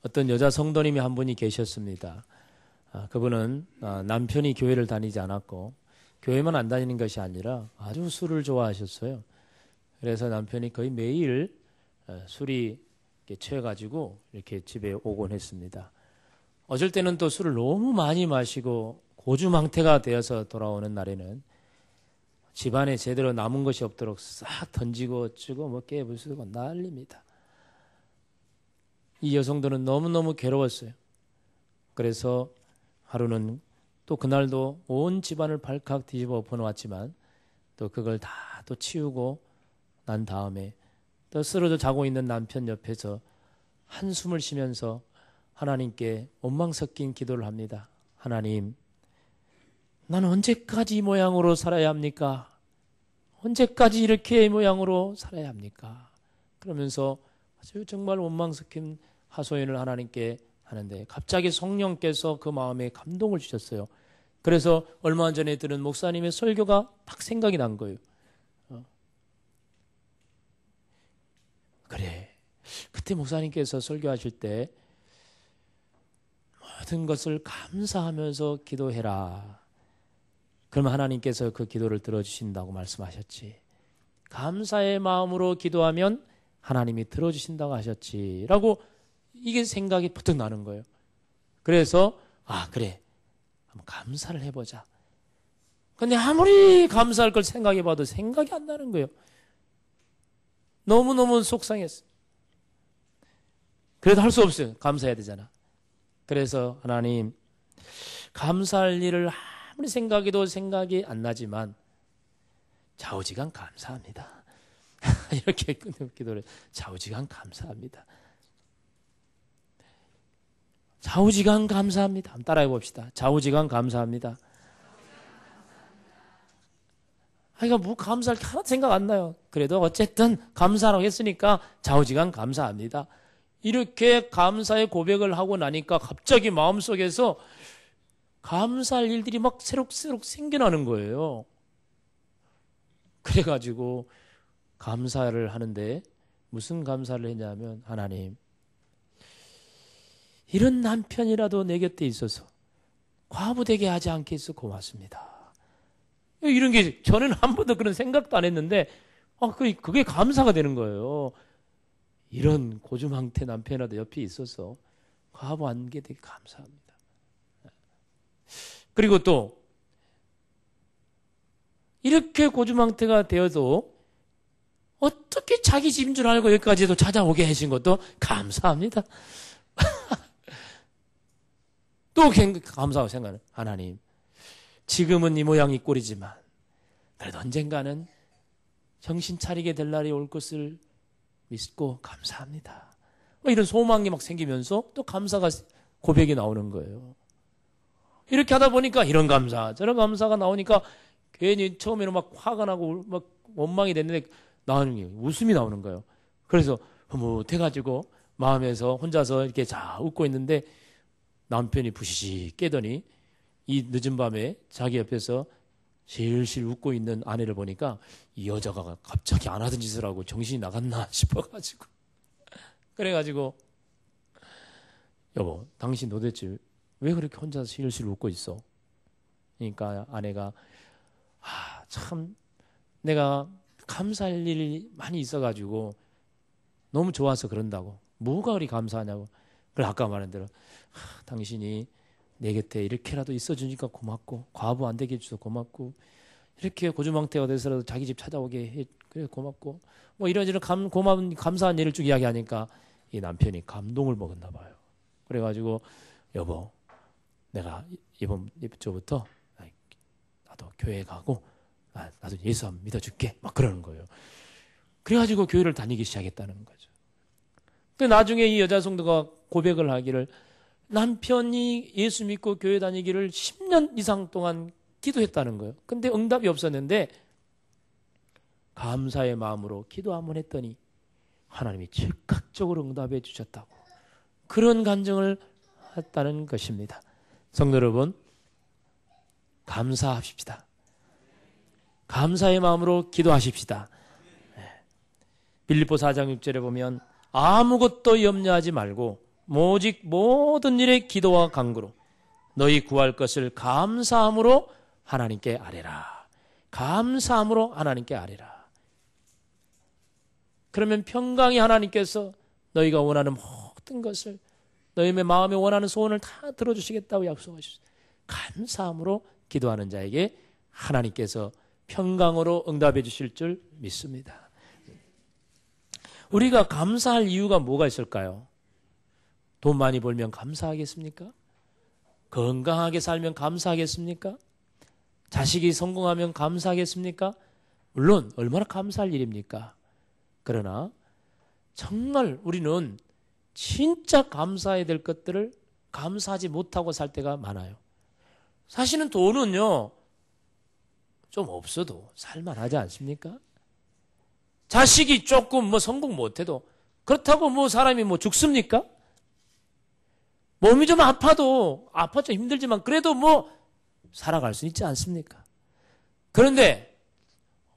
어떤 여자 성도님이 한 분이 계셨습니다. 그분은 남편이 교회를 다니지 않았고 교회만 안 다니는 것이 아니라 아주 술을 좋아하셨어요. 그래서 남편이 거의 매일 술이 취해가지고 이렇게 집에 오곤 했습니다. 어쩔 때는 또 술을 너무 많이 마시고 고주망태가 되어서 돌아오는 날에는 집안에 제대로 남은 것이 없도록 싹 던지고 어쩌고 뭐 깨부수고 난립니다. 이 여성들은 너무너무 괴로웠어요. 그래서 하루는 또 그날도 온 집안을 발칵 뒤집어 엎어놓았지만 또 그걸 다 또 치우고 난 다음에 또 쓰러져 자고 있는 남편 옆에서 한숨을 쉬면서 하나님께 원망 섞인 기도를 합니다. 하나님, 나는 언제까지 이 모양으로 살아야 합니까? 언제까지 이렇게 이 모양으로 살아야 합니까? 그러면서 아주 정말 원망 섞인 하소연을 하나님께 하는데 갑자기 성령께서 그 마음에 감동을 주셨어요. 그래서 얼마 전에 들은 목사님의 설교가 딱 생각이 난 거예요. 그래, 그때 목사님께서 설교하실 때 모든 것을 감사하면서 기도해라. 그러면 하나님께서 그 기도를 들어주신다고 말씀하셨지. 감사의 마음으로 기도하면 하나님이 들어주신다고 하셨지. 라고 이게 생각이 부쩍 나는 거예요. 그래서 그래, 한번 감사를 해보자. 근데 아무리 감사할 걸 생각해봐도 생각이 안 나는 거예요. 너무너무 속상했어요. 그래도 할 수 없어요. 감사해야 되잖아. 그래서 하나님, 감사할 일을 아무리 생각해도 생각이 안 나지만 좌우지간 감사합니다. 이렇게 기도를 좌우지간 감사합니다. 좌우지간 감사합니다. 한번 따라해 봅시다. 좌우지간 감사합니다. 그러니까 뭐 감사할 게 하나도 생각 안 나요. 그래도 어쨌든 감사라고 했으니까 좌우지간 감사합니다. 이렇게 감사의 고백을 하고 나니까 갑자기 마음속에서 감사할 일들이 막 새록새록 생겨나는 거예요. 그래가지고 감사를 하는데 무슨 감사를 했냐면 하나님, 이런 남편이라도 내 곁에 있어서 과부되게 하지 않게 해서 고맙습니다. 이런 게 저는 한 번도 그런 생각도 안 했는데 그게 감사가 되는 거예요. 이런 고주망태 남편이라도 옆에 있어서 과부 안 게 되게 감사합니다. 그리고 또 이렇게 고주망태가 되어도 어떻게 자기 집인 줄 알고 여기까지도 찾아오게 하신 것도 감사합니다. 또 감사하고 생각하는 하나님, 지금은 이 모양 이 꼴이지만 그래도 언젠가는 정신 차리게 될 날이 올 것을 믿고 감사합니다. 이런 소망이 막 생기면서 또 감사가 고백이 나오는 거예요. 이렇게 하다 보니까 이런 감사 저런 감사가 나오니까 괜히 처음에는 막 화가 나고 막 원망이 됐는데 나오는 게 웃음이 나오는 거예요. 그래서 흐뭇해가지고 마음에서 혼자서 이렇게 웃고 있는데 남편이 부시시 깨더니 이 늦은 밤에 자기 옆에서 실실 웃고 있는 아내를 보니까 이 여자가 갑자기 안 하던 짓을 하고 정신이 나갔나 싶어가지고 그래가지고 여보, 당신 도대체 왜 그렇게 혼자서 실실 웃고 있어? 그러니까 아내가 참 내가 감사할 일이 많이 있어가지고 너무 좋아서 그런다고. 뭐가 그리 감사하냐고. 그래 아까 말한 대로 당신이 내 곁에 이렇게라도 있어주니까 고맙고 과부 안 되게 해줘서 고맙고 이렇게 고주망태가 돼서라도 자기 집 찾아오게 해 그래 고맙고 뭐 이런저런 고마운 감사한 일을 쭉 이야기하니까 이 남편이 감동을 먹었나 봐요. 그래가지고 여보, 내가 이번 주부터 나도 교회 가고 나도 예수 한번 믿어줄게 막 그러는 거예요. 그래가지고 교회를 다니기 시작했다는 거죠. 근데 나중에 이 여자 성도가 고백을 하기를 남편이 예수 믿고 교회 다니기를 10년 이상 동안 기도했다는 거예요. 근데 응답이 없었는데 감사의 마음으로 기도 한번 했더니 하나님이 즉각적으로 응답해 주셨다고 그런 간증을 했다는 것입니다. 성도 여러분, 감사합시다. 감사의 마음으로 기도하십시다. 빌립보 4장 6절에 보면 아무것도 염려하지 말고 오직 모든 일에 기도와 간구로 너희 구할 것을 감사함으로 하나님께 아뢰라. 감사함으로 하나님께 아뢰라. 그러면 평강이 하나님께서 너희가 원하는 모든 것을 너희의 마음에 원하는 소원을 다 들어주시겠다고 약속하셨어요. 감사함으로 기도하는 자에게 하나님께서 평강으로 응답해 주실 줄 믿습니다. 우리가 감사할 이유가 뭐가 있을까요? 돈 많이 벌면 감사하겠습니까? 건강하게 살면 감사하겠습니까? 자식이 성공하면 감사하겠습니까? 물론 얼마나 감사할 일입니까? 그러나 정말 우리는 진짜 감사해야 될 것들을 감사하지 못하고 살 때가 많아요. 사실은 돈은요, 좀 없어도 살만하지 않습니까? 자식이 조금 성공 못해도 그렇다고 사람이 죽습니까? 몸이 좀 아파도 힘들지만 그래도 살아갈 수 있지 않습니까? 그런데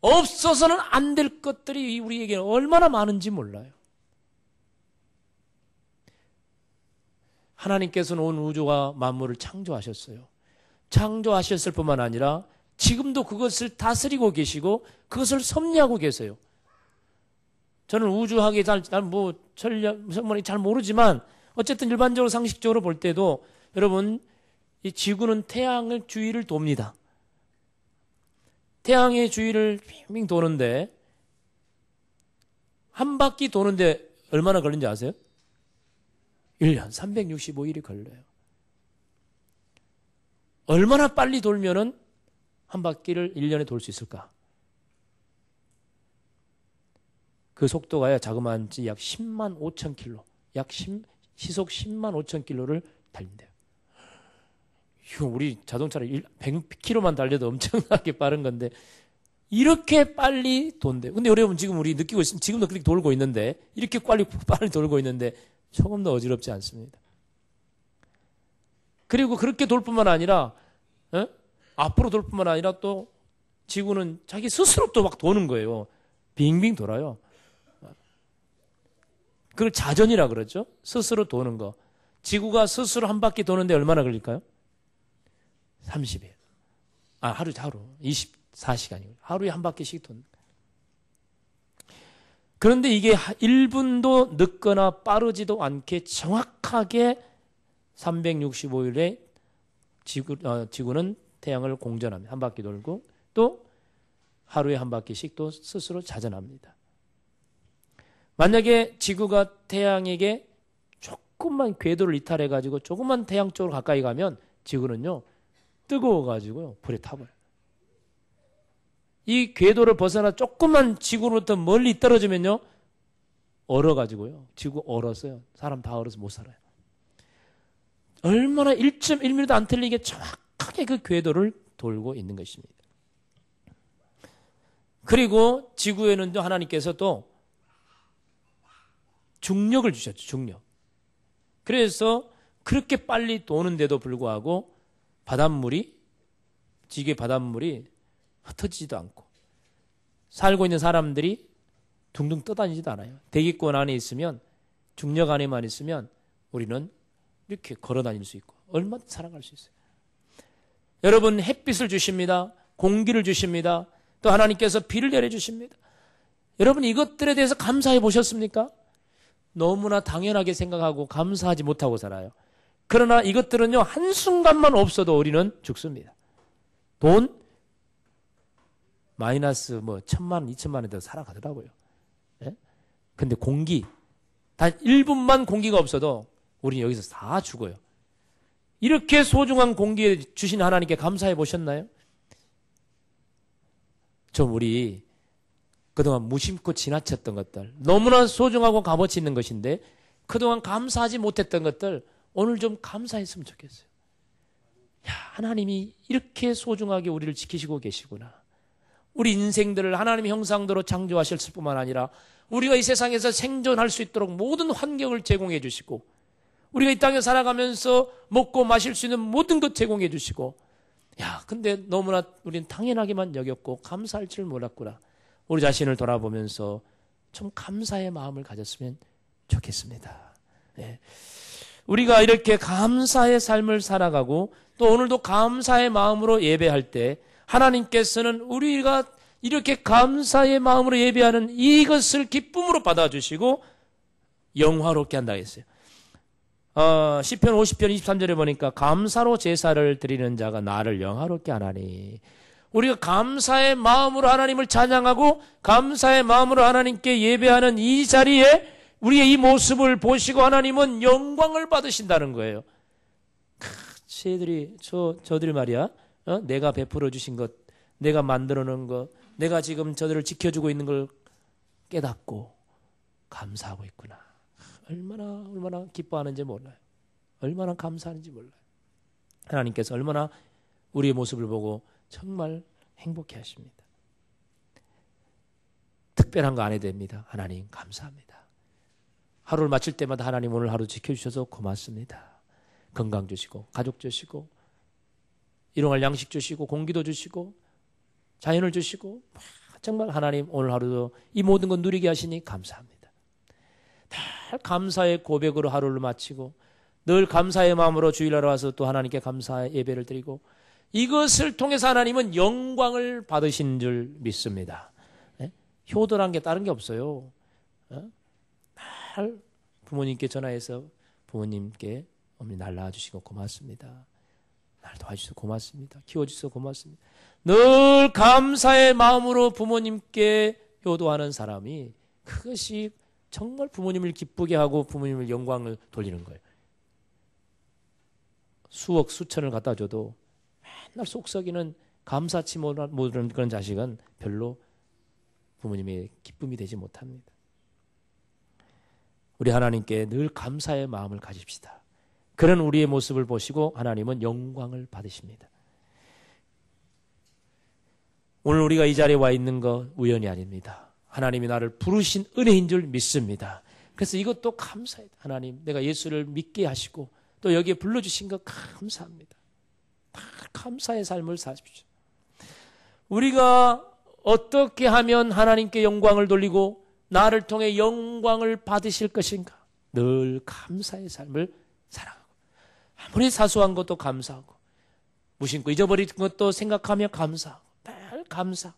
없어서는 안 될 것들이 우리에게 얼마나 많은지 몰라요. 하나님께서는 온 우주와 만물을 창조하셨어요. 창조하셨을 뿐만 아니라 지금도 그것을 다스리고 계시고 그것을 섭리하고 계세요. 저는 우주학에 잘 모르지만 어쨌든 일반적으로 상식적으로 볼 때도 여러분 이 지구는 태양의 주위를 돕니다. 태양의 주위를 빙빙 도는데 한 바퀴 도는데 얼마나 걸린지 아세요? 1년 365일이 걸려요. 얼마나 빨리 돌면은 한 바퀴를 1년에 돌 수 있을까? 그 속도가 자그마한지 약 10만 5천 킬로, 시속 10만 5천 킬로를 달린대요. 이거 우리 자동차를 100km만 달려도 엄청나게 빠른 건데 이렇게 빨리 돈대요. 근데 여러분 지금 우리 느끼고 있으면 지금도 그렇게 돌고 있는데 이렇게 빨리 돌고 있는데 조금 더 어지럽지 않습니다. 그리고 그렇게 돌 뿐만 아니라 앞으로 돌 뿐만 아니라 또 지구는 자기 스스로 또 막 도는 거예요. 빙빙 돌아요. 그걸 자전이라 그러죠. 스스로 도는 거. 지구가 스스로 한 바퀴 도는데 얼마나 걸릴까요? 30일. 하루 24시간이에요. 하루에 한 바퀴씩 도는. 그런데 이게 1분도 늦거나 빠르지도 않게 정확하게 365일에 지구는 태양을 공전합니다. 한 바퀴 돌고 또 하루에 한 바퀴씩 또 스스로 자전합니다. 만약에 지구가 태양에게 조금만 궤도를 이탈해가지고 조금만 태양 쪽으로 가까이 가면 지구는요 뜨거워가지고요 불에 타버려요. 이 궤도를 벗어나 조금만 지구로부터 멀리 떨어지면요 얼어가지고요 지구 얼었어요. 사람 다 얼어서 못 살아요. 얼마나 1.1mm도 안 틀리게 정확하게 그 궤도를 돌고 있는 것입니다. 그리고 지구에는 또 하나님께서 또 중력을 주셨죠. 중력. 그래서 그렇게 빨리 도는데도 불구하고 지구의 바닷물이 흩어지지도 않고 살고 있는 사람들이 둥둥 떠다니지도 않아요. 대기권 안에 있으면 중력 안에만 있으면 우리는 이렇게 걸어 다닐 수 있고 얼마든지 살아갈 수 있어요. 여러분 햇빛을 주십니다. 공기를 주십니다. 또 하나님께서 비를 내려주십니다. 여러분 이것들에 대해서 감사해 보셨습니까? 너무나 당연하게 생각하고 감사하지 못하고 살아요. 그러나 이것들은요 한순간만 없어도 우리는 죽습니다. 돈 마이너스 1,000만 원, 2,000만 원에 더 살아가더라고요. 예? 근데 공기 단 1분만 공기가 없어도 우리는 여기서 다 죽어요. 이렇게 소중한 공기에 주신 하나님께 감사해 보셨나요? 좀 우리 그동안 무심코 지나쳤던 것들 너무나 소중하고 값어치 있는 것인데 그동안 감사하지 못했던 것들 오늘 좀 감사했으면 좋겠어요. 야, 하나님이 이렇게 소중하게 우리를 지키시고 계시구나. 우리 인생들을 하나님의 형상대로 창조하셨을 뿐만 아니라 우리가 이 세상에서 생존할 수 있도록 모든 환경을 제공해 주시고 우리가 이 땅에 살아가면서 먹고 마실 수 있는 모든 것 제공해 주시고 근데 너무나 우리는 당연하게만 여겼고 감사할 줄 몰랐구나. 우리 자신을 돌아보면서 좀 감사의 마음을 가졌으면 좋겠습니다. 네. 우리가 이렇게 감사의 삶을 살아가고 또 오늘도 감사의 마음으로 예배할 때 하나님께서는 우리가 이렇게 감사의 마음으로 예배하는 이것을 기쁨으로 받아주시고 영화롭게 한다 했어요. 시편 50편 23절에 보니까 감사로 제사를 드리는 자가 나를 영화롭게 하나니, 우리가 감사의 마음으로 하나님을 찬양하고 감사의 마음으로 하나님께 예배하는 이 자리에 우리의 이 모습을 보시고 하나님은 영광을 받으신다는 거예요. 저들이 말이야, 내가 베풀어 주신 것, 내가 만들어 놓은 것, 내가 지금 저들을 지켜주고 있는 걸 깨닫고 감사하고 있구나. 얼마나 기뻐하는지 몰라요. 얼마나 감사하는지 몰라요. 하나님께서 얼마나 우리의 모습을 보고 정말 행복해 하십니다. 특별한 거 안 해도 됩니다. 하나님 감사합니다. 하루를 마칠 때마다 하나님 오늘 하루 지켜주셔서 고맙습니다. 건강 주시고 가족 주시고 일용할 양식 주시고 공기도 주시고 자연을 주시고 정말 하나님 오늘 하루도 이 모든 것 누리게 하시니 감사합니다. 다 감사의 고백으로 하루를 마치고 늘 감사의 마음으로 주일하러 와서 또 하나님께 감사의 예배를 드리고 이것을 통해서 하나님은 영광을 받으신 줄 믿습니다. 효도란 게 다른 게 없어요. 날 부모님께 전화해서 부모님께 어머니 날 낳아주시고 고맙습니다. 날 도와주셔서 고맙습니다. 키워주셔서 고맙습니다. 늘 감사의 마음으로 부모님께 효도하는 사람이 그것이 정말 부모님을 기쁘게 하고 부모님을 영광을 돌리는 거예요. 수억 수천을 갖다 줘도 맨날 속썩이는 감사치 못하는 그런 자식은 별로 부모님의 기쁨이 되지 못합니다. 우리 하나님께 늘 감사의 마음을 가집시다. 그런 우리의 모습을 보시고 하나님은 영광을 받으십니다. 오늘 우리가 이 자리에 와 있는 거 우연이 아닙니다. 하나님이 나를 부르신 은혜인 줄 믿습니다. 그래서 이것도 감사해요. 하나님, 내가 예수를 믿게 하시고 또 여기에 불러주신 거 감사합니다. 다 감사의 삶을 사십시오. 우리가 어떻게 하면 하나님께 영광을 돌리고 나를 통해 영광을 받으실 것인가? 늘 감사의 삶을 살아가고 아무리 사소한 것도 감사하고 무심코 잊어버린 것도 생각하며 감사하고 늘 감사.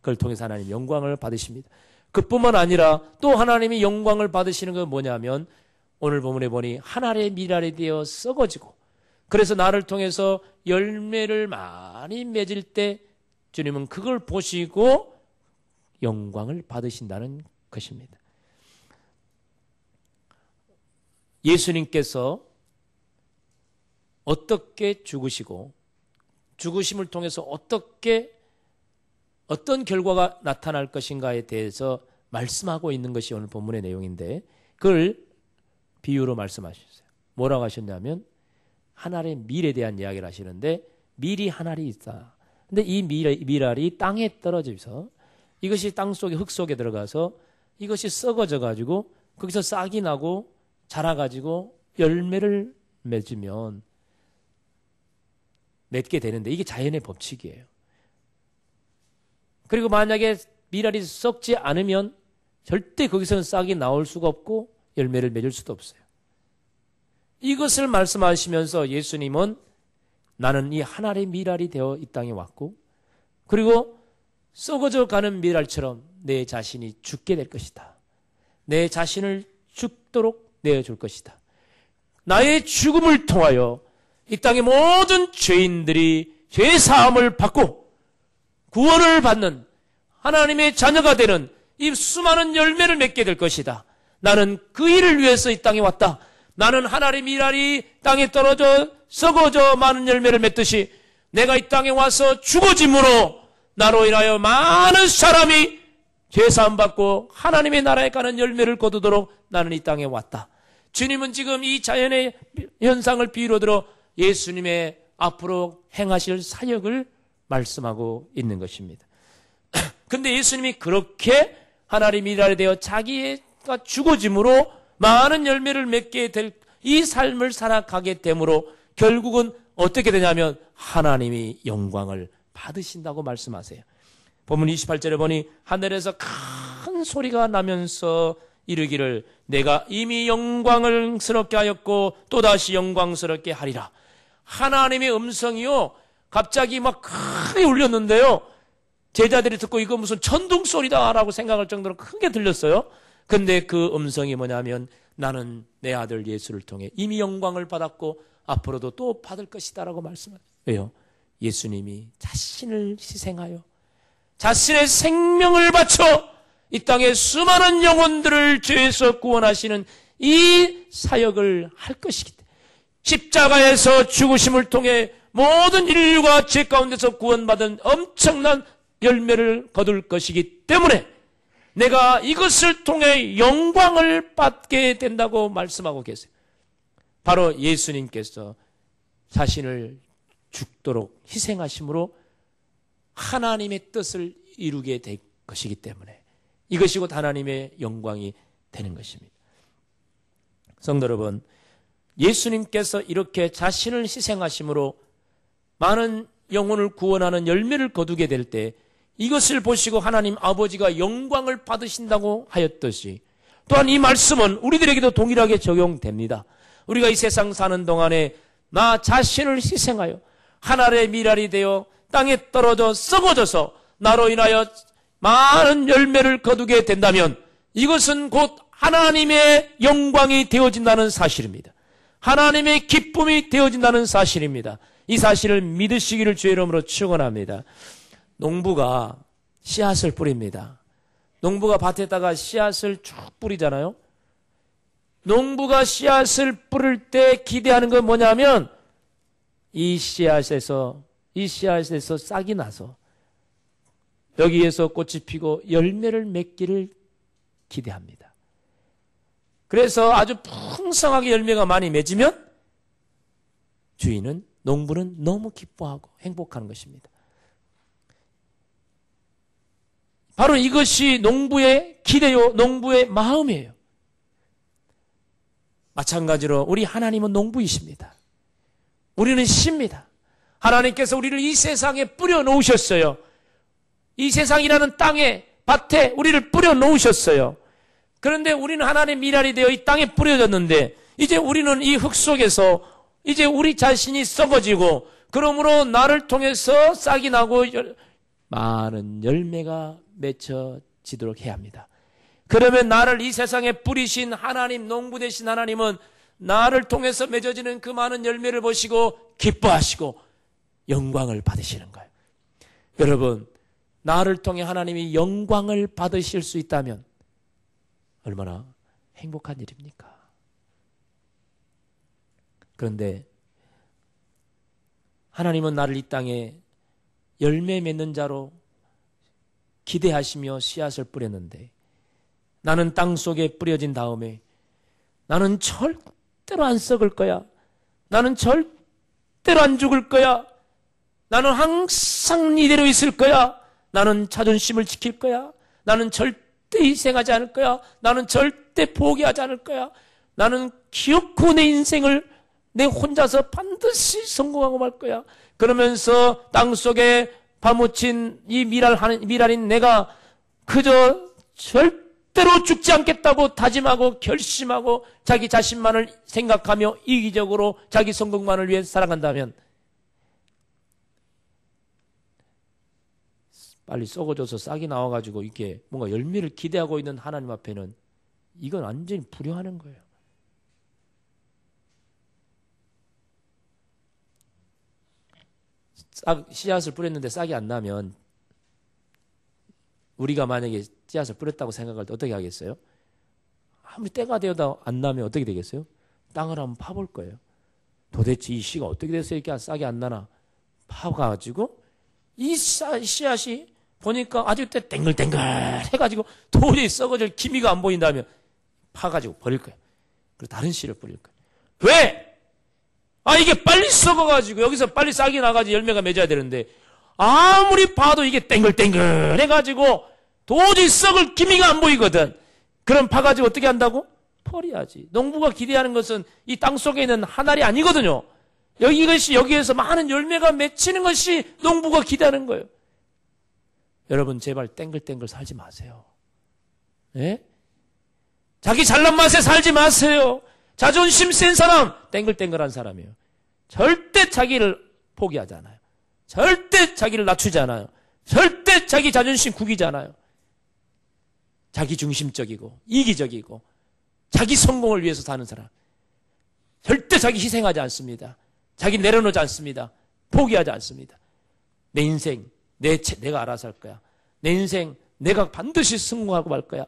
그걸 통해서 하나님 영광을 받으십니다. 그뿐만 아니라 또 하나님이 영광을 받으시는 건 뭐냐면 오늘 본문에 보니 하늘의 미랄이 되어 썩어지고 그래서 나를 통해서 열매를 많이 맺을 때 주님은 그걸 보시고 영광을 받으신다는 것입니다. 예수님께서 어떻게 죽으시고 죽으심을 통해서 어떤 결과가 나타날 것인가에 대해서 말씀하고 있는 것이 오늘 본문의 내용인데 그걸 비유로 말씀하셨어요. 뭐라고 하셨냐면 하늘의 밀에 대한 이야기를 하시는데 밀이 하늘이 있다. 근데 이 밀알이 땅에 떨어져서 이것이 땅 속에 흙 속에 들어가서 이것이 썩어져 가지고 거기서 싹이 나고 자라가지고 열매를 맺으면 맺게 되는데 이게 자연의 법칙이에요. 그리고 만약에 밀알이 썩지 않으면 절대 거기서는 싹이 나올 수가 없고 열매를 맺을 수도 없어요. 이것을 말씀하시면서 예수님은 나는 이 하늘의 밀알이 되어 이 땅에 왔고 그리고 썩어져 가는 밀알처럼 내 자신이 죽게 될 것이다. 내 자신을 죽도록 내어줄 것이다. 나의 죽음을 통하여 이 땅의 모든 죄인들이 죄사함을 받고 구원을 받는 하나님의 자녀가 되는 이 수많은 열매를 맺게 될 것이다. 나는 그 일을 위해서 이 땅에 왔다. 나는 하늘의 밀알이 땅에 떨어져 썩어져 많은 열매를 맺듯이 내가 이 땅에 와서 죽어짐으로 나로 인하여 많은 사람이 죄사함 받고 하나님의 나라에 가는 열매를 거두도록 나는 이 땅에 왔다. 주님은 지금 이 자연의 현상을 비유로 들어 예수님의 앞으로 행하실 사역을 말씀하고 있는 것입니다. 근데 예수님이 그렇게 하나님의 밀알이 되어 자기가 죽어짐으로 많은 열매를 맺게 될 이 삶을 살아가게 되므로 결국은 어떻게 되냐면 하나님이 영광을 받으신다고 말씀하세요. 본문 28절에 보니 하늘에서 큰 소리가 나면서 이르기를 내가 이미 영광스럽게 하였고 또다시 영광스럽게 하리라. 하나님의 음성이요, 갑자기 막 크게 울렸는데요, 제자들이 듣고 이거 무슨 천둥 소리다라고 생각할 정도로 크게 들렸어요. 근데 그 음성이 뭐냐면, 나는 내 아들 예수를 통해 이미 영광을 받았고 앞으로도 또 받을 것이다라고 말씀하세요. 왜요? 예수님이 자신을 희생하여 자신의 생명을 바쳐 이 땅의 수많은 영혼들을 죄에서 구원하시는 이 사역을 할 것이기 때문에, 십자가에서 죽으심을 통해 모든 인류가 죄 가운데서 구원받은 엄청난 열매를 거둘 것이기 때문에 내가 이것을 통해 영광을 받게 된다고 말씀하고 계세요. 바로 예수님께서 자신을 죽도록 희생하심으로 하나님의 뜻을 이루게 될 것이기 때문에 이것이 곧 하나님의 영광이 되는 것입니다. 성도 여러분, 예수님께서 이렇게 자신을 희생하심으로 많은 영혼을 구원하는 열매를 거두게 될 때 이것을 보시고 하나님 아버지가 영광을 받으신다고 하였듯이, 또한 이 말씀은 우리들에게도 동일하게 적용됩니다. 우리가 이 세상 사는 동안에 나 자신을 희생하여 하늘의 미랄이 되어 땅에 떨어져 썩어져서 나로 인하여 많은 열매를 거두게 된다면 이것은 곧 하나님의 영광이 되어진다는 사실입니다. 하나님의 기쁨이 되어진다는 사실입니다. 이 사실을 믿으시기를 주의 이름으로 축원합니다. 농부가 씨앗을 뿌립니다. 농부가 밭에다가 씨앗을 쭉 뿌리잖아요. 농부가 씨앗을 뿌릴 때 기대하는 건 뭐냐면 이 씨앗에서 싹이 나서 여기에서 꽃이 피고 열매를 맺기를 기대합니다. 그래서 아주 풍성하게 열매가 많이 맺으면 농부는 너무 기뻐하고 행복한 것입니다. 바로 이것이 농부의 기대요, 농부의 마음이에요. 마찬가지로 우리 하나님은 농부이십니다. 우리는 씨입니다. 하나님께서 우리를 이 세상에 뿌려 놓으셨어요. 이 세상이라는 땅에, 밭에 우리를 뿌려 놓으셨어요. 그런데 우리는 하나님의 미랄이 되어 이 땅에 뿌려졌는데 이제 우리는 이 흙 속에서 이제 우리 자신이 썩어지고, 그러므로 나를 통해서 싹이 나고 많은 열매가 맺혀지도록 해야 합니다. 그러면 나를 이 세상에 뿌리신 하나님, 농부 되신 하나님은 나를 통해서 맺어지는 그 많은 열매를 보시고 기뻐하시고 영광을 받으시는 거예요. 여러분, 나를 통해 하나님이 영광을 받으실 수 있다면 얼마나 행복한 일입니까? 그런데 하나님은 나를 이 땅에 열매 맺는 자로 기대하시며 씨앗을 뿌렸는데, 나는 땅 속에 뿌려진 다음에 나는 절대로 안 썩을 거야, 나는 절대로 안 죽을 거야, 나는 항상 이대로 있을 거야, 나는 자존심을 지킬 거야, 나는 절대 희생하지 않을 거야, 나는 절대 포기하지 않을 거야, 나는 기어코 내 인생을 내 혼자서 반드시 성공하고 말 거야. 그러면서 땅속에 파묻힌 이 미랄인 내가 그저 절대로 죽지 않겠다고 다짐하고 결심하고 자기 자신만을 생각하며 이기적으로 자기 성공만을 위해 살아간다면 빨리 썩어져서 싹이 나와가지고 이렇게 뭔가 열매를 기대하고 있는 하나님 앞에는 이건 완전히 불효하는 거예요. 씨앗을 뿌렸는데 싹이 안 나면 우리가 만약에 씨앗을 뿌렸다고 생각할 때 어떻게 하겠어요? 아무리 때가 되어도 안 나면 어떻게 되겠어요? 땅을 한번 파볼 거예요. 도대체 이 씨가 어떻게 돼서 이렇게 싹이 안 나나 파가지고 이 씨앗이 보니까 아주 땡글땡글 해가지고 도저히 썩어질 기미가 안 보인다면 파가지고 버릴 거예요. 그리고 다른 씨를 뿌릴 거예요. 왜? 이게 빨리 썩어가지고 여기서 빨리 싹이 나가지고 열매가 맺어야 되는데 아무리 봐도 이게 땡글땡글 해가지고 도저히 썩을 기미가 안 보이거든. 그럼 파가지고 어떻게 한다고? 버려야지. 농부가 기대하는 것은 이 땅 속에 있는 한 알이 아니거든요. 여기에서 많은 열매가 맺히는 것이 농부가 기대하는 거예요. 여러분, 제발 땡글땡글 살지 마세요. 예? 자기 잘난 맛에 살지 마세요. 자존심 센 사람, 땡글땡글한 사람이에요. 절대 자기를 포기하지 않아요. 절대 자기를 낮추지 않아요. 절대 자기 자존심 구기지 않아요. 자기 중심적이고 이기적이고 자기 성공을 위해서 사는 사람. 절대 자기 희생하지 않습니다. 자기 내려놓지 않습니다. 포기하지 않습니다. 내 인생 내가 알아서 할 거야. 내 인생 내가 반드시 성공하고 말 거야.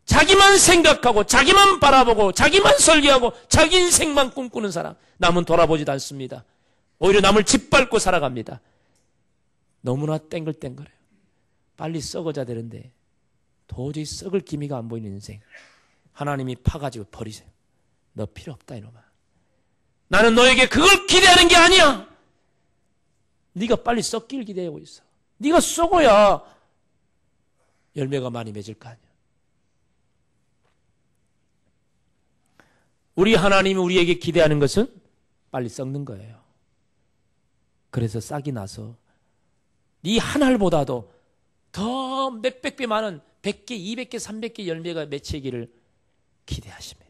자기만 생각하고 자기만 바라보고 자기만 설계하고 자기 인생만 꿈꾸는 사람. 남은 돌아보지도 않습니다. 오히려 남을 짓밟고 살아갑니다. 너무나 땡글땡글해요. 빨리 썩어져야 되는데 도저히 썩을 기미가 안 보이는 인생. 하나님이 파가지고 버리세요. 너 필요 없다 이놈아. 나는 너에게 그걸 기대하는 게 아니야. 네가 빨리 썩길 기대하고 있어. 네가 썩어야 열매가 많이 맺을 거 아니야. 우리 하나님이 우리에게 기대하는 것은 빨리 썩는 거예요. 그래서 싹이 나서 네 한 알보다도 더 몇백 배 많은 100개, 200개, 300개 열매가 맺히기를 기대하십니다.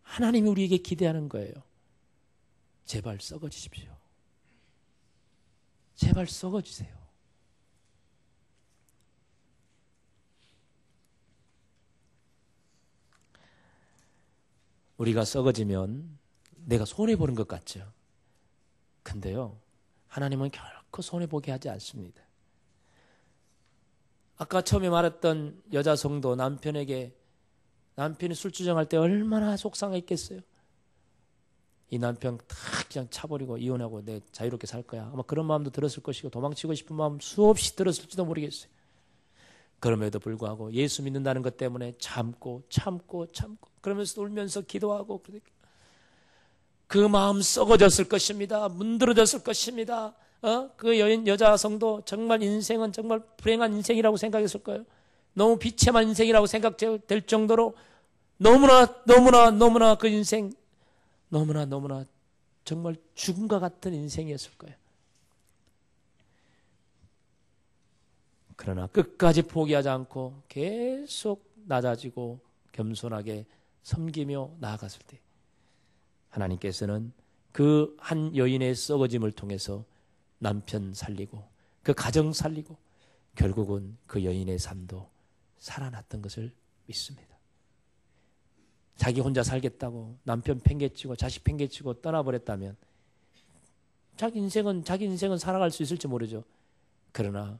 하나님이 우리에게 기대하는 거예요. 제발 썩어지십시오. 제발 썩어지세요. 우리가 썩어지면 내가 손해보는 것 같죠. 근데요, 하나님은 결코 손해보게 하지 않습니다. 아까 처음에 말했던 여자 성도 남편이 술주정할 때 얼마나 속상했겠어요. 이 남편 다 그냥 차버리고 이혼하고 내 자유롭게 살 거야. 아마 그런 마음도 들었을 것이고 도망치고 싶은 마음 수없이 들었을지도 모르겠어요. 그럼에도 불구하고 예수 믿는다는 것 때문에 참고 그러면서 울면서 기도하고 그 마음 썩어졌을 것입니다. 문드러졌을 것입니다. 그 여자 성도 정말 인생은 정말 불행한 인생이라고 생각했을 거예요. 너무 비참한 인생이라고 생각될 정도로 너무나 그 인생 너무나 정말 죽음과 같은 인생이었을 거예요. 그러나 끝까지 포기하지 않고 계속 낮아지고 겸손하게 섬기며 나아갔을 때 하나님께서는 그 한 여인의 썩어짐을 통해서 남편 살리고 그 가정 살리고 결국은 그 여인의 삶도 살아났던 것을 믿습니다. 자기 혼자 살겠다고 남편 팽개치고 자식 팽개치고 떠나버렸다면 자기 인생은 살아갈 수 있을지 모르죠. 그러나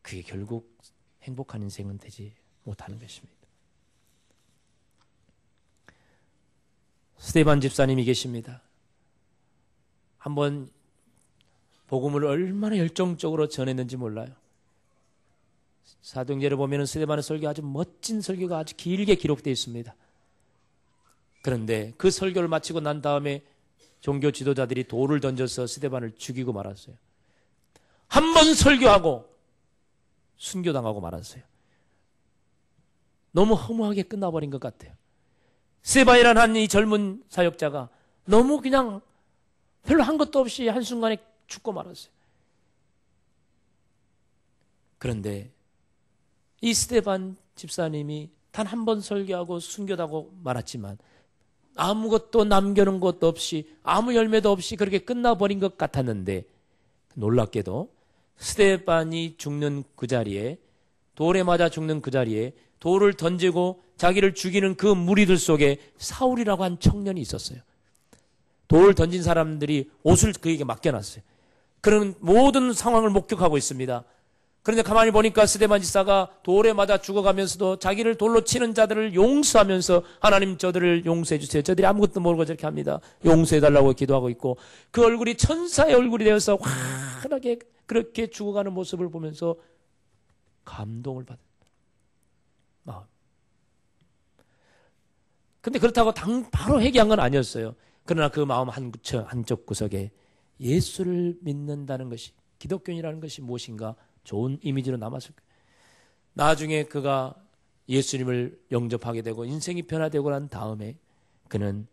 그게 결국 행복한 인생은 되지 못하는 것입니다. 스데반 집사님이 계십니다. 한번 복음을 얼마나 열정적으로 전했는지 몰라요. 사도행전을 보면 스데반의 설교 아주 멋진 설교가 아주 길게 기록되어 있습니다. 그런데 그 설교를 마치고 난 다음에 종교 지도자들이 돌을 던져서 스데반을 죽이고 말았어요. 한 번 설교하고 순교당하고 말았어요. 너무 허무하게 끝나버린 것 같아요. 스데반이라는 한 이 젊은 사역자가 너무 그냥 별로 한 것도 없이 한순간에 죽고 말았어요. 그런데 이 스데반 집사님이 단 한 번 설교하고 순교하고 말았지만 아무것도 남겨놓은 것도 없이 아무 열매도 없이 그렇게 끝나버린 것 같았는데 놀랍게도 스데반이 죽는 그 자리에 돌에 맞아 죽는 그 자리에 돌을 던지고 자기를 죽이는 그 무리들 속에 사울이라고 한 청년이 있었어요. 돌을 던진 사람들이 옷을 그에게 맡겨놨어요. 그런 모든 상황을 목격하고 있습니다. 그런데 가만히 보니까 스데반 집사가 돌에 맞아 죽어가면서도 자기를 돌로 치는 자들을 용서하면서 하나님 저들을 용서해 주세요. 저들이 아무것도 모르고 저렇게 합니다. 용서해달라고 기도하고 있고 그 얼굴이 천사의 얼굴이 되어서 환하게 그렇게 죽어가는 모습을 보면서 감동을 받은 마음. 근데 그렇다고 바로 회개한 건 아니었어요. 그러나 그 마음 한쪽 구석에 예수를 믿는다는 것이 기독교인이라는 것이 무엇인가 좋은 이미지로 남았을 거예요. 나중에 그가 예수님을 영접하게 되고 인생이 변화되고 난 다음에 그는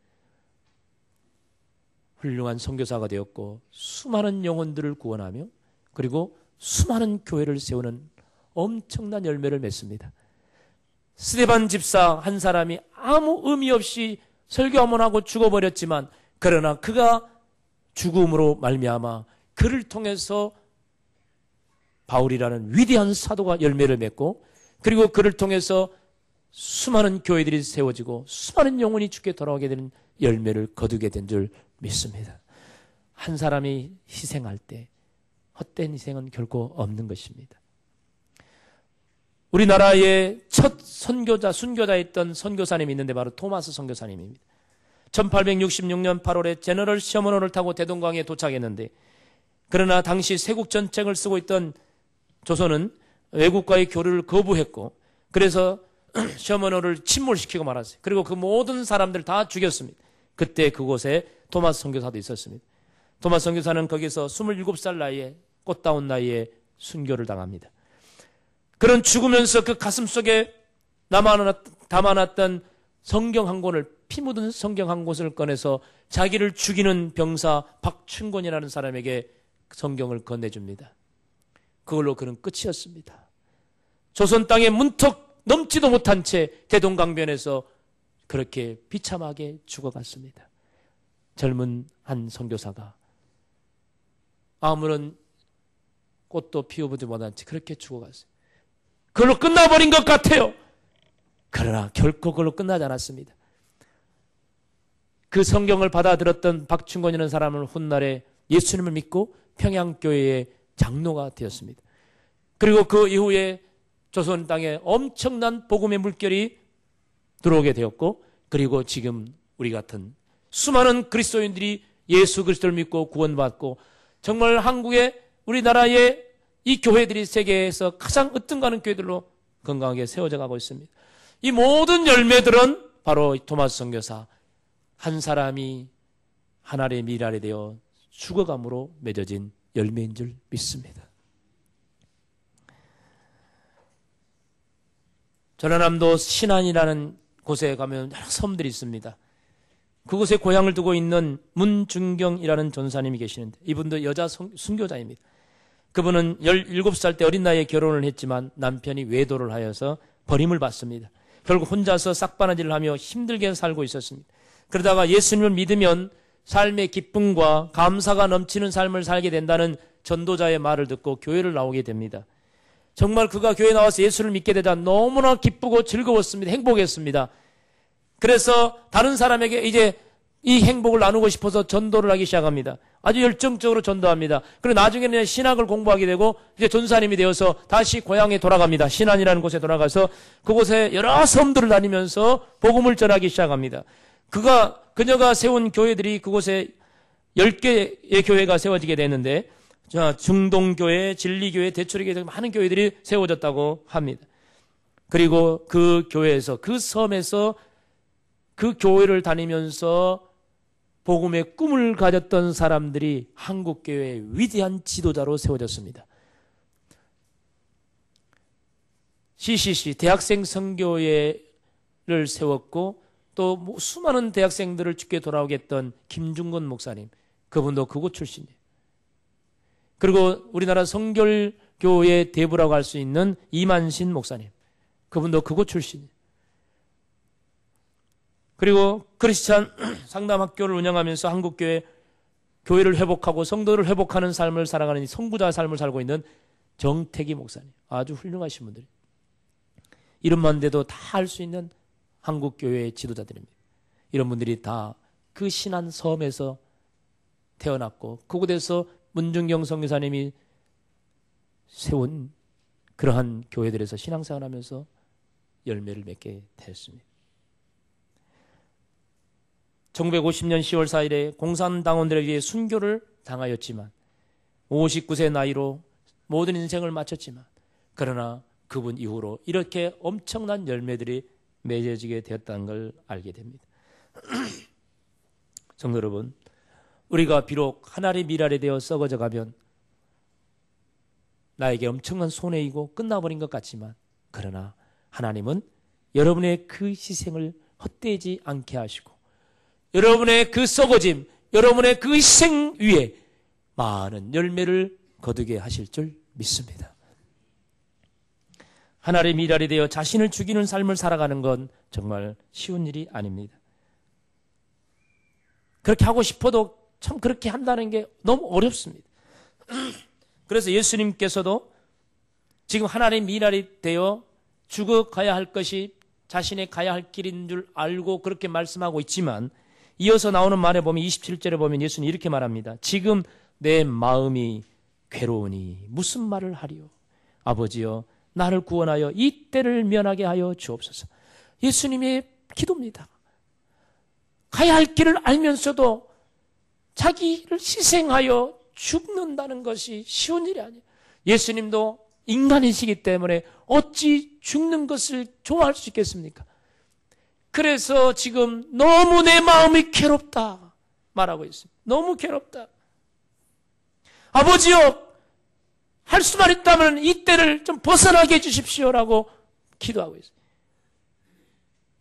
훌륭한 선교사가 되었고 수많은 영혼들을 구원하며 그리고 수많은 교회를 세우는 엄청난 열매를 맺습니다. 스데반 집사 한 사람이 아무 의미 없이 설교 한번 하고 죽어버렸지만, 그러나 그가 죽음으로 말미암아 그를 통해서 바울이라는 위대한 사도가 열매를 맺고, 그리고 그를 통해서 수많은 교회들이 세워지고 수많은 영혼이 주께 돌아오게 되는 열매를 거두게 된 줄 믿습니다. 한 사람이 희생할 때 헛된 희생은 결코 없는 것입니다. 우리나라의 첫 순교자였던 선교사님이 있는데 바로 토마스 선교사님입니다. 1866년 8월에 제너럴 셔먼호를 타고 대동강에 도착했는데, 그러나 당시 세국전쟁을 쓰고 있던 조선은 외국과의 교류를 거부했고, 그래서 셔먼호를 침몰시키고 말았어요. 그리고 그 모든 사람들 다 죽였습니다. 그때 그곳에 토마스 선교사도 있었습니다. 토마스 선교사는 거기서 27살 나이에, 꽃다운 나이에 순교를 당합니다. 그런 죽으면서 그 가슴 속에 담아놨던 성경 한 권을, 피 묻은 성경 한 곳을 꺼내서 자기를 죽이는 병사 박춘곤이라는 사람에게 성경을 건네줍니다. 그걸로 그는 끝이었습니다. 조선 땅에 문턱 넘지도 못한 채 대동강변에서 그렇게 비참하게 죽어갔습니다. 젊은 한 선교사가 아무런 꽃도 피워보지 못한 채 그렇게 죽어갔어요. 그걸로 끝나버린 것 같아요. 그러나 결코 그걸로 끝나지 않았습니다. 그 성경을 받아들였던 박춘권이라는 사람은 훗날에 예수님을 믿고 평양교회의 장로가 되었습니다. 그리고 그 이후에 조선 땅에 엄청난 복음의 물결이 들어오게 되었고, 그리고 지금 우리 같은 수많은 그리스도인들이 예수 그리스도를 믿고 구원받고, 정말 한국의 우리나라의 이 교회들이 세계에서 가장 으뜸가는 교회들로 건강하게 세워져 가고 있습니다. 이 모든 열매들은 바로 토마스 선교사 한 사람이 하나님의 미랄이 되어 죽어감으로 맺어진 열매인 줄 믿습니다. 전라남도 신안이라는 곳에 가면 여러 섬들이 있습니다. 그곳에 고향을 두고 있는 문중경이라는 전사님이 계시는데, 이분도 여자 순교자입니다. 그분은 17살 때 어린 나이에 결혼을 했지만 남편이 외도를 하여서 버림을 받습니다. 결국 혼자서 싹바느질을 하며 힘들게 살고 있었습니다. 그러다가 예수님을 믿으면 삶의 기쁨과 감사가 넘치는 삶을 살게 된다는 전도자의 말을 듣고 교회를 나오게 됩니다. 정말 그가 교회에 나와서 예수를 믿게 되자 너무나 기쁘고 즐거웠습니다. 행복했습니다. 그래서 다른 사람에게 이제 이 행복을 나누고 싶어서 전도를 하기 시작합니다. 아주 열정적으로 전도합니다. 그리고 나중에는 신학을 공부하게 되고 이제 전사님이 되어서 다시 고향에 돌아갑니다. 신안이라는 곳에 돌아가서 그곳에 여러 섬들을 다니면서 복음을 전하기 시작합니다. 그녀가 세운 교회들이 그곳에 10개의 교회가 세워지게 되는데, 중동교회, 진리교회, 대초리교회 등 많은 교회들이 세워졌다고 합니다. 그리고 그 교회에서, 그 섬에서 그 교회를 다니면서 복음의 꿈을 가졌던 사람들이 한국교회의 위대한 지도자로 세워졌습니다. CCC, 대학생 선교회를 세웠고, 또 수많은 대학생들을 주께 돌아오게 했던 김중건 목사님, 그분도 그곳 출신이에요. 그리고 우리나라 성결교회 대부라고 할 수 있는 이만신 목사님, 그분도 그곳 출신이에요. 그리고 크리스찬 상담학교를 운영하면서 한국교회 교회를 회복하고 성도를 회복하는 삶을 살아가는 성부자 삶을 살고 있는 정태기 목사님, 아주 훌륭하신 분들이, 이름만 대도 다 할 수 있는 한국교회의 지도자들입니다. 이런 분들이 다 그 신안 섬에서 태어났고, 그곳에서 문중경 선교사님이 세운 그러한 교회들에서 신앙생활하면서 열매를 맺게 되었습니다. 1950년 10월 4일에 공산당원들에 의해 순교를 당하였지만 59세 나이로 모든 인생을 마쳤지만, 그러나 그분 이후로 이렇게 엄청난 열매들이 맺어지게 되었다는 걸 알게 됩니다. 성도 여러분, 우리가 비록 하나님의 미랄에 되어 썩어져 가면 나에게 엄청난 손해이고 끝나버린 것 같지만, 그러나 하나님은 여러분의 그 희생을 헛되지 않게 하시고, 여러분의 그 썩어짐, 여러분의 그 희생 위에 많은 열매를 거두게 하실 줄 믿습니다. 하나님의 미랄이 되어 자신을 죽이는 삶을 살아가는 건 정말 쉬운 일이 아닙니다. 그렇게 하고 싶어도 참 그렇게 한다는 게 너무 어렵습니다. 그래서 예수님께서도 지금 하나님의 미랄이 되어 죽어가야 할 것이 자신의 가야 할 길인 줄 알고 그렇게 말씀하고 있지만, 이어서 나오는 말에 보면 27절에 보면 예수님 이렇게 말합니다. 지금 내 마음이 괴로우니 무슨 말을 하리요? 아버지여, 나를 구원하여 이 때를 면하게 하여 주옵소서. 예수님의 기도입니다. 가야 할 길을 알면서도 자기를 희생하여 죽는다는 것이 쉬운 일이 아니에요. 예수님도 인간이시기 때문에 어찌 죽는 것을 좋아할 수 있겠습니까? 그래서 지금 너무 내 마음이 괴롭다 말하고 있습니다. 너무 괴롭다. 아버지여, 할 수만 있다면 이 때를 좀 벗어나게 해주십시오라고 기도하고 있어요.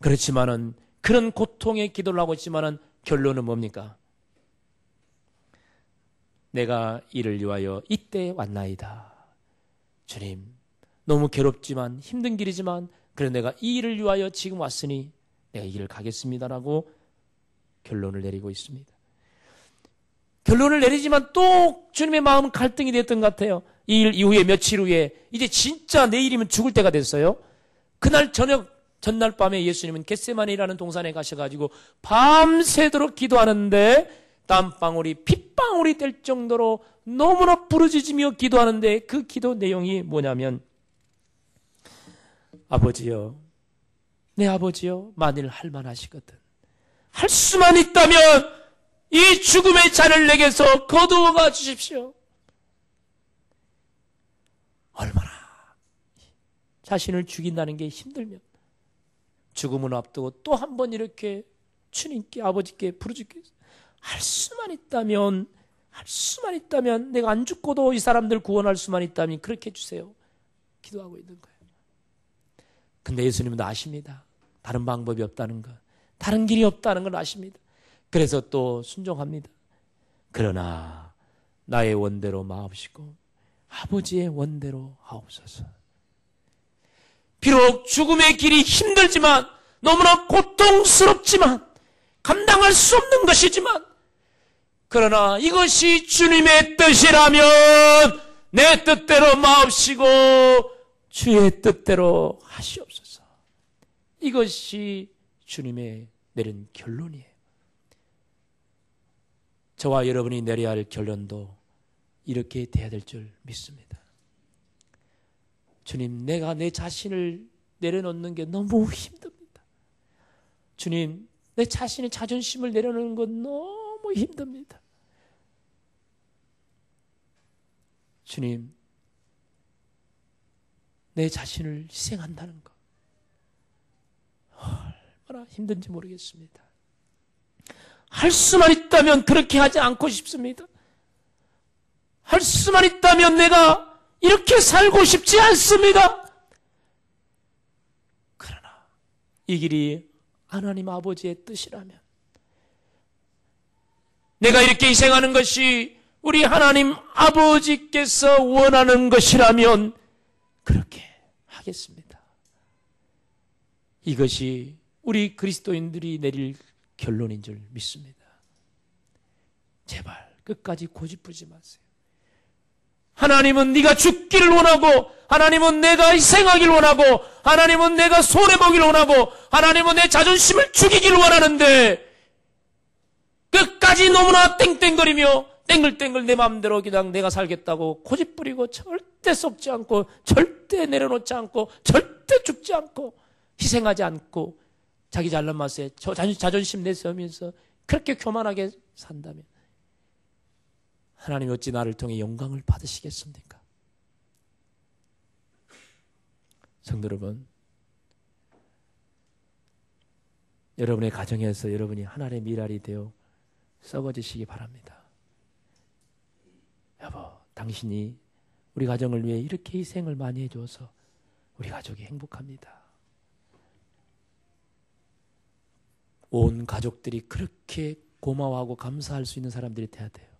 그렇지만은 그런 고통의 기도를 하고 있지만은 결론은 뭡니까? 내가 이를 위하여 이때에 왔나이다. 주님, 너무 괴롭지만 힘든 길이지만 그래도 내가 이 일을 위하여 지금 왔으니 내가 이 길을 가겠습니다라고 결론을 내리고 있습니다. 결론을 내리지만 또 주님의 마음은 갈등이 됐던 것 같아요. 이 일 이후에 며칠 후에 이제 진짜 내일이면 죽을 때가 됐어요. 그날 전날 밤에 예수님은 겟세마네라는 동산에 가셔가지고 밤새도록 기도하는데 땀방울이 핏방울이 될 정도로 너무나 부르짖으며 기도하는데, 그 기도 내용이 뭐냐면, 아버지여, 내 아버지여, 만일 할만하시거든 할 수만 있다면 이 죽음의 잔을 내게서 거두어가 주십시오. 얼마나 자신을 죽인다는 게 힘들면 죽음을 앞두고 또 한 번 이렇게 주님께, 아버지께 부르짖겠어요. 할 수만 있다면 내가 안 죽고도 이 사람들 구원할 수만 있다면 그렇게 해주세요. 기도하고 있는 거예요. 근데 예수님은 아십니다. 다른 방법이 없다는 것, 다른 길이 없다는 걸 아십니다. 그래서 또 순종합니다. 그러나 나의 원대로 마옵시고 아버지의 원대로 하옵소서. 비록 죽음의 길이 힘들지만, 너무나 고통스럽지만, 감당할 수 없는 것이지만, 그러나 이것이 주님의 뜻이라면 내 뜻대로 마옵시고 주의 뜻대로 하시옵소서. 이것이 주님의 내린 결론이에요. 저와 여러분이 내려야 할 결론도 이렇게 돼야 될 줄 믿습니다. 주님, 내가 내 자신을 내려놓는 게 너무 힘듭니다. 주님, 내 자신의 자존심을 내려놓는 건 너무 힘듭니다. 주님, 내 자신을 희생한다는 것 얼마나 힘든지 모르겠습니다. 할 수만 있다면 그렇게 하지 않고 싶습니다. 할 수만 있다면 내가 이렇게 살고 싶지 않습니다. 그러나 이 길이 하나님 아버지의 뜻이라면, 내가 이렇게 희생하는 것이 우리 하나님 아버지께서 원하는 것이라면 그렇게 하겠습니다. 이것이 우리 그리스도인들이 내릴 결론인 줄 믿습니다. 제발 끝까지 고집부지 마세요. 하나님은 네가 죽기를 원하고, 하나님은 내가 희생하기를 원하고, 하나님은 내가 손해보기를 원하고, 하나님은 내 자존심을 죽이기를 원하는데, 끝까지 너무나 땡땡거리며 땡글땡글 내 마음대로 그냥 내가 살겠다고 고집부리고 절대 썩지 않고, 절대 내려놓지 않고, 절대 죽지 않고, 희생하지 않고, 자기 잘난 맛에 자존심 내세우면서 그렇게 교만하게 산다면 하나님 어찌 나를 통해 영광을 받으시겠습니까? 성도 여러분, 여러분의 가정에서 여러분이 하나님의 미랄이 되어 썩어지시기 바랍니다. 여보, 당신이 우리 가정을 위해 이렇게 희생을 많이 해줘서 우리 가족이 행복합니다. 온 가족들이 그렇게 고마워하고 감사할 수 있는 사람들이 돼야 돼요.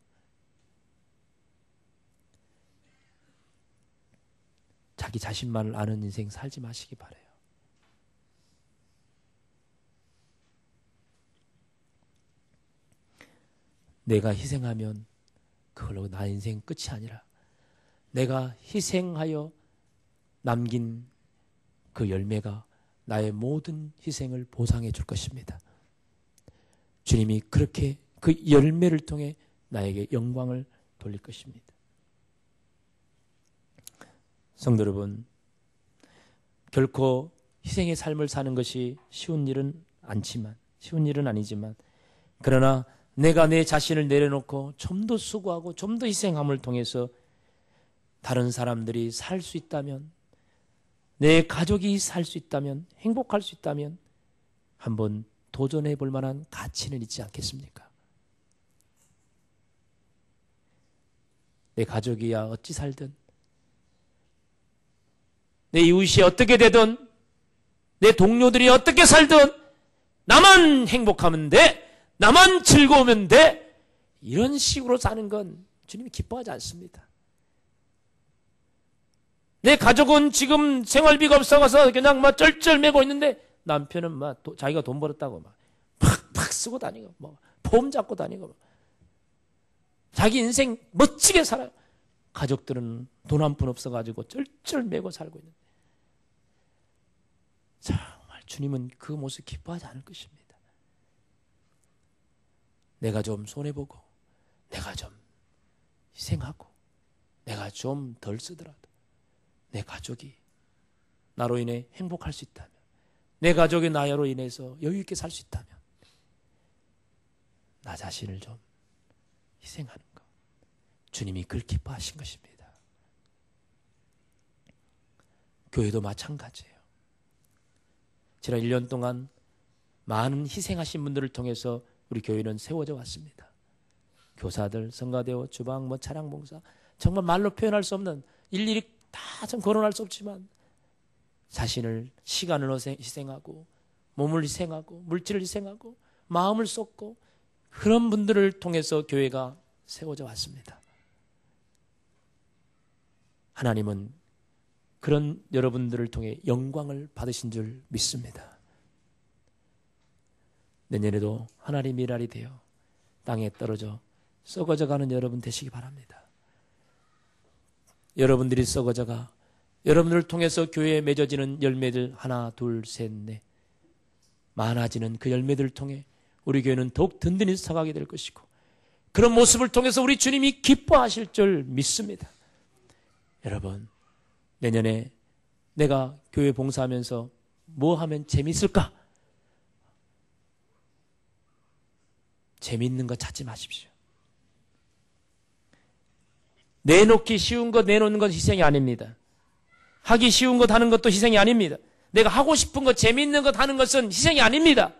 자기 자신만을 아는 인생 살지 마시기 바라요. 내가 희생하면 그걸로 나 인생 끝이 아니라 내가 희생하여 남긴 그 열매가 나의 모든 희생을 보상해 줄 것입니다. 주님이 그렇게 그 열매를 통해 나에게 영광을 돌릴 것입니다. 성도 여러분, 결코 희생의 삶을 사는 것이 쉬운 일은 아니지만 그러나 내가 내 자신을 내려놓고 좀 더 수고하고 좀 더 희생함을 통해서 다른 사람들이 살 수 있다면, 내 가족이 살 수 있다면, 행복할 수 있다면 한번 도전해 볼 만한 가치는 있지 않겠습니까? 내 가족이야 어찌 살든, 내 이웃이 어떻게 되든, 내 동료들이 어떻게 살든 나만 행복하면 돼, 나만 즐거우면 돼, 이런 식으로 사는 건 주님이 기뻐하지 않습니다. 내 가족은 지금 생활비가 없어가서 그냥 막 쩔쩔매고 있는데 남편은 막 자기가 돈 벌었다고 막 팍팍 쓰고 다니고 뭐 폼 잡고 다니고 자기 인생 멋지게 살아요. 가족들은 돈 한 푼 없어가지고 쩔쩔매고 살고 있는데 정말 주님은 그 모습 기뻐하지 않을 것입니다. 내가 좀 손해보고 내가 좀 희생하고 내가 좀 덜 쓰더라도 내 가족이 나로 인해 행복할 수 있다면, 내 가족이 나로 인해서 여유 있게 살 수 있다면 나 자신을 좀 희생하는 것, 주님이 그걸 기뻐하신 것입니다. 교회도 마찬가지예요. 지난 1년 동안 많은 희생하신 분들을 통해서 우리 교회는 세워져 왔습니다. 교사들, 성가대원, 주방, 차량봉사, 정말 말로 표현할 수 없는, 일일이 다 좀 거론할 수 없지만 자신을, 시간을 희생하고 몸을 희생하고 물질을 희생하고 마음을 쏟고 그런 분들을 통해서 교회가 세워져 왔습니다. 하나님은 그런 여러분들을 통해 영광을 받으신 줄 믿습니다. 내년에도 하나님의 일할이 되어 땅에 떨어져 썩어져가는 여러분 되시기 바랍니다. 여러분들이 썩어져가 여러분들을 통해서 교회에 맺어지는 열매들 하나, 둘, 셋, 넷 많아지는 그 열매들을 통해 우리 교회는 더욱 든든히 서가게 될 것이고 그런 모습을 통해서 우리 주님이 기뻐하실 줄 믿습니다. 여러분, 내년에 내가 교회 봉사하면서 뭐 하면 재미있을까? 재미있는 거 찾지 마십시오. 내놓기 쉬운 것 내놓는 건 희생이 아닙니다. 하기 쉬운 것 하는 것도 희생이 아닙니다. 내가 하고 싶은 것, 재미있는 것 하는 것은 희생이 아닙니다.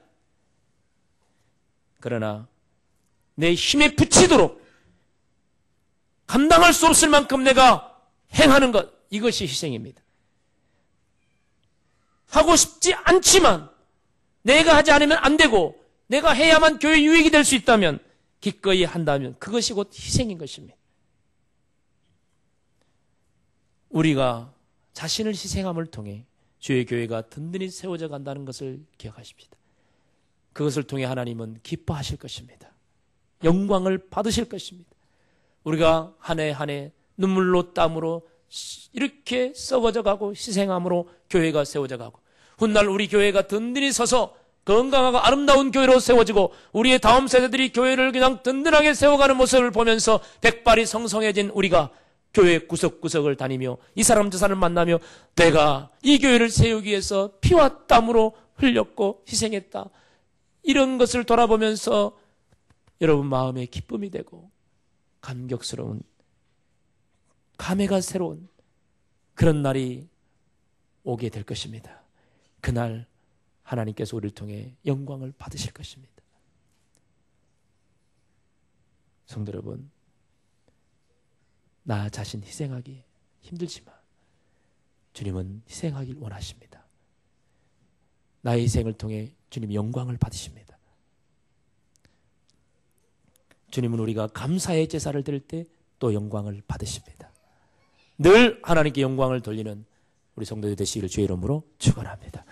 그러나 내 힘에 부치도록 감당할 수 없을 만큼 내가 행하는 것, 이것이 희생입니다. 하고 싶지 않지만 내가 하지 않으면 안 되고 내가 해야만 교회 유익이 될 수 있다면 기꺼이 한다면 그것이 곧 희생인 것입니다. 우리가 자신을 희생함을 통해 주의 교회가 든든히 세워져 간다는 것을 기억하십시다. 그것을 통해 하나님은 기뻐하실 것입니다. 영광을 받으실 것입니다. 우리가 한 해 한 해 눈물로 땀으로 이렇게 썩어져 가고 희생함으로 교회가 세워져 가고 훗날 우리 교회가 든든히 서서 건강하고 아름다운 교회로 세워지고 우리의 다음 세대들이 교회를 그냥 든든하게 세워가는 모습을 보면서 백발이 성성해진 우리가 교회 구석구석을 다니며 이 사람 저 사람을 만나며 내가 이 교회를 세우기 위해서 피와 땀으로 흘렸고 희생했다. 이런 것을 돌아보면서 여러분 마음에 기쁨이 되고 감격스러운, 감회가 새로운 그런 날이 오게 될 것입니다. 그날 하나님께서 우리를 통해 영광을 받으실 것입니다. 성도 여러분, 나 자신 희생하기 힘들지만 주님은 희생하길 원하십니다. 나의 희생을 통해 주님이 영광을 받으십니다. 주님은 우리가 감사의 제사를 드릴 때 또 영광을 받으십니다. 늘 하나님께 영광을 돌리는 우리 성도들 되시기를 주의 이름으로 축원합니다.